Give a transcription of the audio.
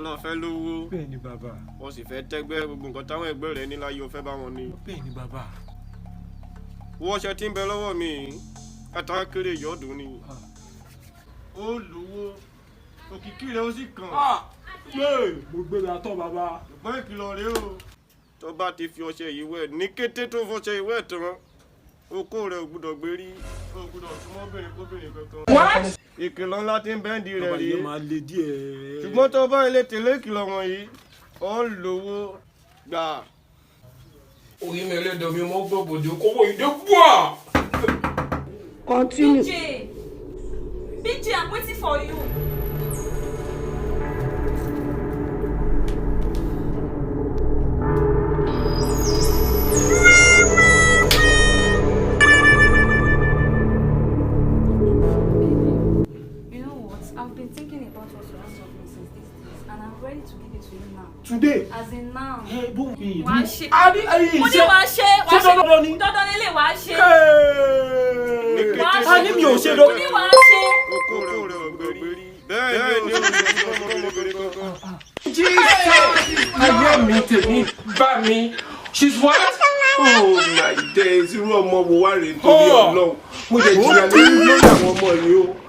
ọlọ́ fẹ́ lówó. bẹ́ẹ̀ ni bàbá. wọ́n sì fẹ́ tẹ́gbẹ́ gbogbo nǹkan táwọn ẹgbẹ́ rẹ̀ ní láyé o fẹ́ bá wọn ní. bẹ́ẹ̀ ni bàbá. owó ọṣẹ tí ń bẹ lọ́wọ́ mi kátà kéré yọ̀ọ́dún ni. ó lówó òkìkí rẹ̀ ó sì kàn. mo gbé la tán bàbá. ṣùgbọ́n ìkìlọ̀ rèé o tó bá ti fi ọṣẹ yìí wẹ̀ ní kété tó fọṣẹ yìí wẹ̀ tán okó rẹ̀ ò gbúdọ̀ gbé rí o gbúdọ̀ súnmọ́ obìnrin kóbìnrin kankan. ìkìlọ̀ ńlá tí ń bẹ́ǹdì rẹ̀ rí. bàbá yẹn máa le díẹ̀. ṣùgbọ́n tó bá ilé tẹ̀lé ìkìlọ̀ wọ̀nyí ó ń lówó gbà. orí mi ẹlẹ́dọ̀ mi mọ́ gbọ́bọ̀dọ̀ kówó ìdè bùà. Continue. BJ, I'm waiting for you. I've been thinking about what you asked of me since these days, and I'm ready to give it to you now. Today. As in now. Hey, boom. Wàá ṣe. Mo ní wàá ṣe. Dandan ni. Dandan nílé wàá ṣe. A ní mi ò ṣe lọ. Mo ní wàá ṣe. okó rẹ̀ ò gbé rí. bẹ́ẹ̀ ni o ní ọmọbìnrin kankan. ayé mi tèmi bá mi. She's what? Oh my days, irú ọmọ wo wá rèé nítorí Ọlọ́run. Mo lè jìyà lórí àwọn ọmọ yìí o.